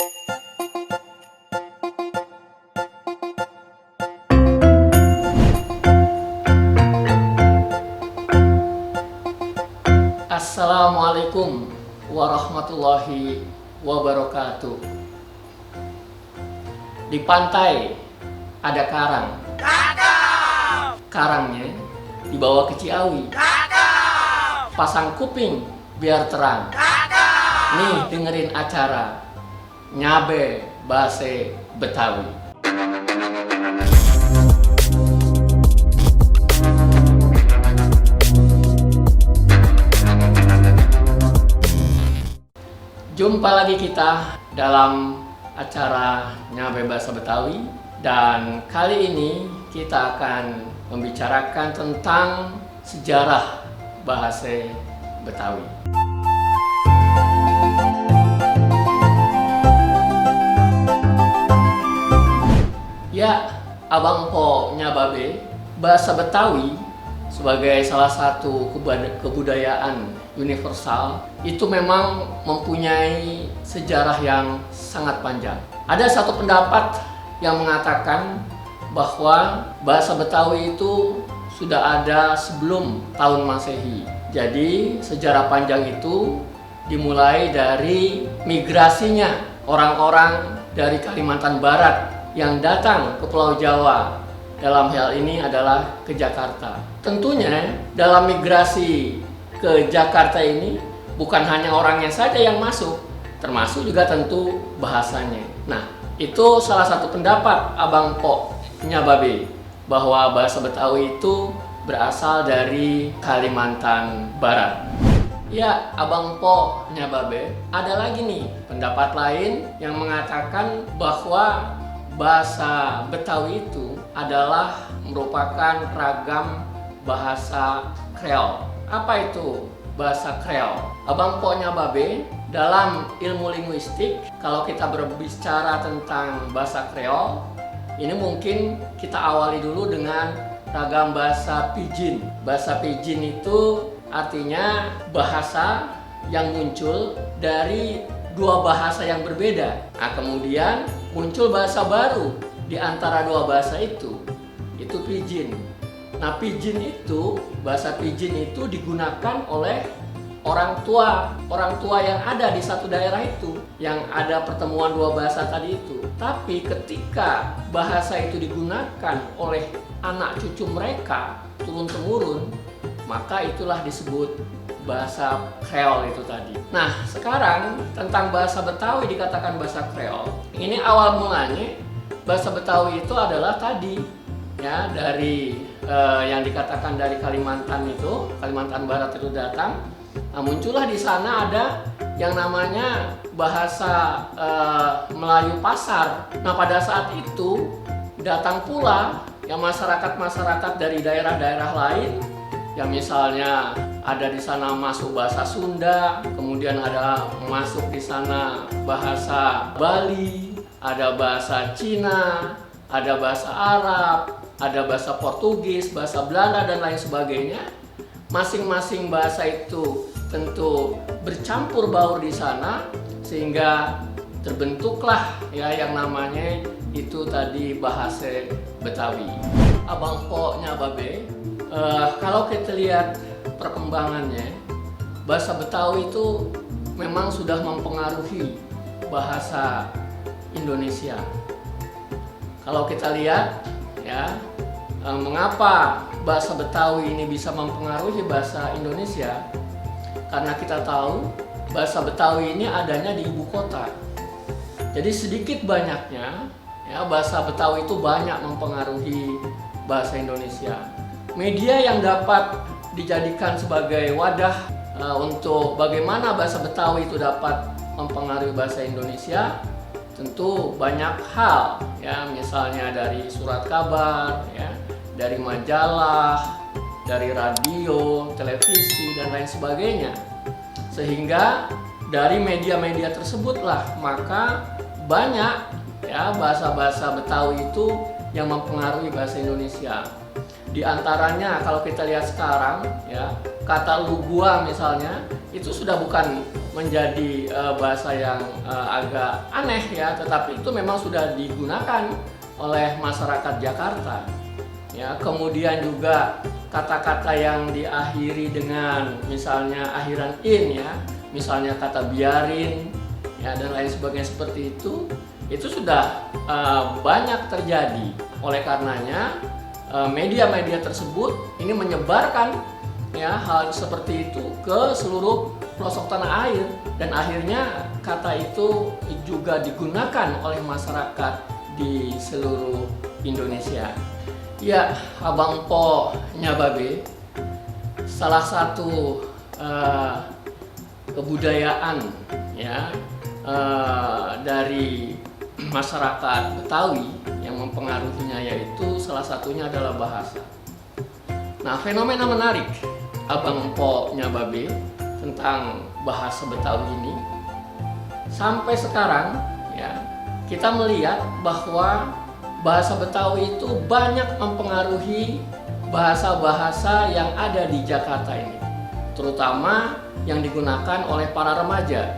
Assalamualaikum warahmatullahi wabarakatuh. Di pantai ada karang. Karangnya dibawa ke Ciawi. Pasang kuping biar terang. Nih dengerin acara Nyabe Base Betawi. Jumpa lagi kita dalam acara Nyabe Bahasa Betawi, dan kali ini kita akan membicarakan tentang sejarah bahasa Betawi. Ya, Abang Po Nyababe, bahasa Betawi sebagai salah satu kebudayaan universal itu memang mempunyai sejarah yang sangat panjang. Ada satu pendapat yang mengatakan bahwa bahasa Betawi itu sudah ada sebelum tahun Masehi. Jadi sejarah panjang itu dimulai dari migrasinya orang-orang dari Kalimantan Barat yang datang ke Pulau Jawa. Dalam hal ini adalah ke Jakarta. Tentunya dalam migrasi ke Jakarta ini bukan hanya orangnya saja yang masuk, termasuk juga tentu bahasanya. Nah, itu salah satu pendapat Abang Po Nyababe bahwa bahasa Betawi itu berasal dari Kalimantan Barat. Ya, Abang Po Nyababe, ada lagi nih pendapat lain yang mengatakan bahwa bahasa Betawi itu adalah merupakan ragam bahasa Kreol. Apa itu bahasa Kreol? Abang Po Nyababe, dalam ilmu linguistik, kalau kita berbicara tentang bahasa Kreol, ini mungkin kita awali dulu dengan ragam bahasa Pidgin. Bahasa Pidgin itu artinya bahasa yang muncul dari dua bahasa yang berbeda. Nah, kemudian muncul bahasa baru di antara dua bahasa itu Pidgin. Nah, Pidgin itu, bahasa Pidgin itu digunakan oleh orang tua yang ada di satu daerah itu, yang ada pertemuan dua bahasa tadi itu. Tapi ketika bahasa itu digunakan oleh anak cucu mereka turun-temurun, maka itulah disebut bahasa Kreol itu tadi. Nah, sekarang tentang bahasa Betawi dikatakan bahasa Kreol. Ini awal mulanya bahasa Betawi itu adalah tadi ya dari yang dikatakan dari Kalimantan itu, Kalimantan Barat itu datang. Nah, muncullah di sana ada yang namanya bahasa Melayu Pasar. Nah, pada saat itu datang pula yang masyarakat dari daerah-daerah lain, yang misalnya ada di sana masuk bahasa Sunda, kemudian ada masuk di sana bahasa Bali, ada bahasa Cina, ada bahasa Arab, ada bahasa Portugis, bahasa Belanda, dan lain sebagainya. Masing-masing bahasa itu tentu bercampur baur di sana, sehingga terbentuklah ya yang namanya itu tadi bahasa Betawi. Abang Po Nyababe, kalau kita lihat perkembangannya, bahasa Betawi itu memang sudah mempengaruhi bahasa Indonesia. Kalau kita lihat ya, mengapa bahasa Betawi ini bisa mempengaruhi bahasa Indonesia? Karena kita tahu bahasa Betawi ini adanya di ibu kota. Jadi sedikit banyaknya ya bahasa Betawi itu banyak mempengaruhi bahasa Indonesia. Media yang dapat dijadikan sebagai wadah untuk bagaimana bahasa Betawi itu dapat mempengaruhi bahasa Indonesia, tentu banyak hal ya, misalnya dari surat kabar ya, dari majalah, dari radio, televisi, dan lain sebagainya. Sehingga dari media-media tersebutlah maka banyak ya bahasa-bahasa Betawi itu yang mempengaruhi bahasa Indonesia. Di antaranya kalau kita lihat sekarang ya, kata lu gua misalnya itu sudah bukan menjadi bahasa yang agak aneh ya, tetapi itu memang sudah digunakan oleh masyarakat Jakarta. Ya, kemudian juga kata-kata yang diakhiri dengan misalnya akhiran in ya, misalnya kata biarin ya dan lain sebagainya seperti itu sudah banyak terjadi. Oleh karenanya media-media tersebut ini menyebarkan ya hal seperti itu ke seluruh pelosok tanah air, dan akhirnya kata itu juga digunakan oleh masyarakat di seluruh Indonesia. Ya, Abang Po Nyababe, salah satu kebudayaan ya dari masyarakat Betawi yang mempengaruhinya, yaitu salah satunya adalah bahasa. Nah, fenomena menarik Abang Po Nyababe tentang bahasa Betawi ini, sampai sekarang ya kita melihat bahwa bahasa Betawi itu banyak mempengaruhi bahasa-bahasa yang ada di Jakarta ini, terutama yang digunakan oleh para remaja.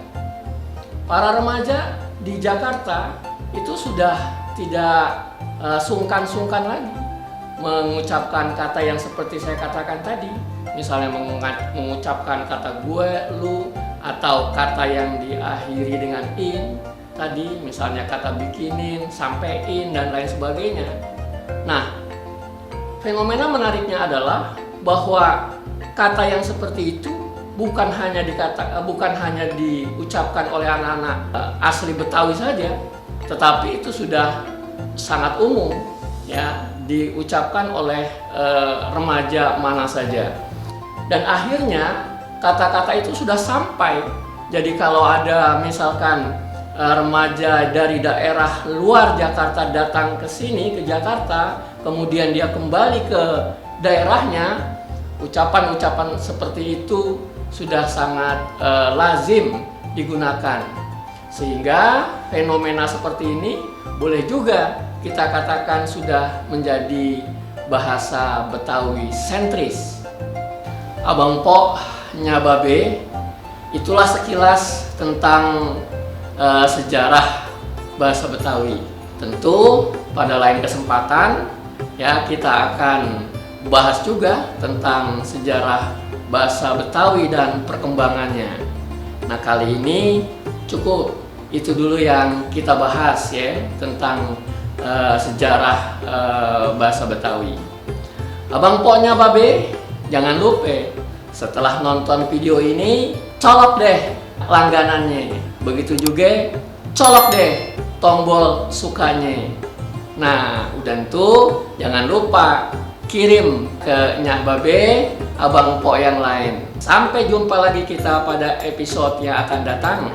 Para remaja di Jakarta itu sudah tidak sungkan-sungkan lagi mengucapkan kata yang seperti saya katakan tadi, misalnya mengucapkan kata gue, lu, atau kata yang diakhiri dengan in tadi, misalnya kata bikinin, sampein, dan lain sebagainya. Nah, fenomena menariknya adalah bahwa kata yang seperti itu bukan hanya diucapkan oleh anak-anak asli Betawi saja, tetapi itu sudah sangat umum ya diucapkan oleh remaja mana saja. Dan akhirnya kata-kata itu sudah sampai. Jadi kalau ada misalkan remaja dari daerah luar Jakarta datang ke sini, ke Jakarta, kemudian dia kembali ke daerahnya, ucapan-ucapan seperti itu sudah sangat lazim digunakan. Sehingga fenomena seperti ini boleh juga kita katakan sudah menjadi bahasa Betawi sentris. Abang Po Nyababe, itulah sekilas tentang sejarah bahasa Betawi. Tentu pada lain kesempatan ya kita akan bahas juga tentang sejarah bahasa Betawi dan perkembangannya. Nah, kali ini cukup itu dulu yang kita bahas ya tentang sejarah bahasa Betawi. Abang Po Nyababe, jangan lupa setelah nonton video ini colok deh langganannya. Begitu juga colok deh tombol sukanya. Nah, udah tuh jangan lupa kirim ke Nyak Babe, Abang Po yang lain. Sampai jumpa lagi kita pada episode yang akan datang.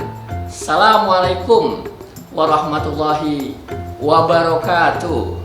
Assalamualaikum warahmatullahi wabarakatuh.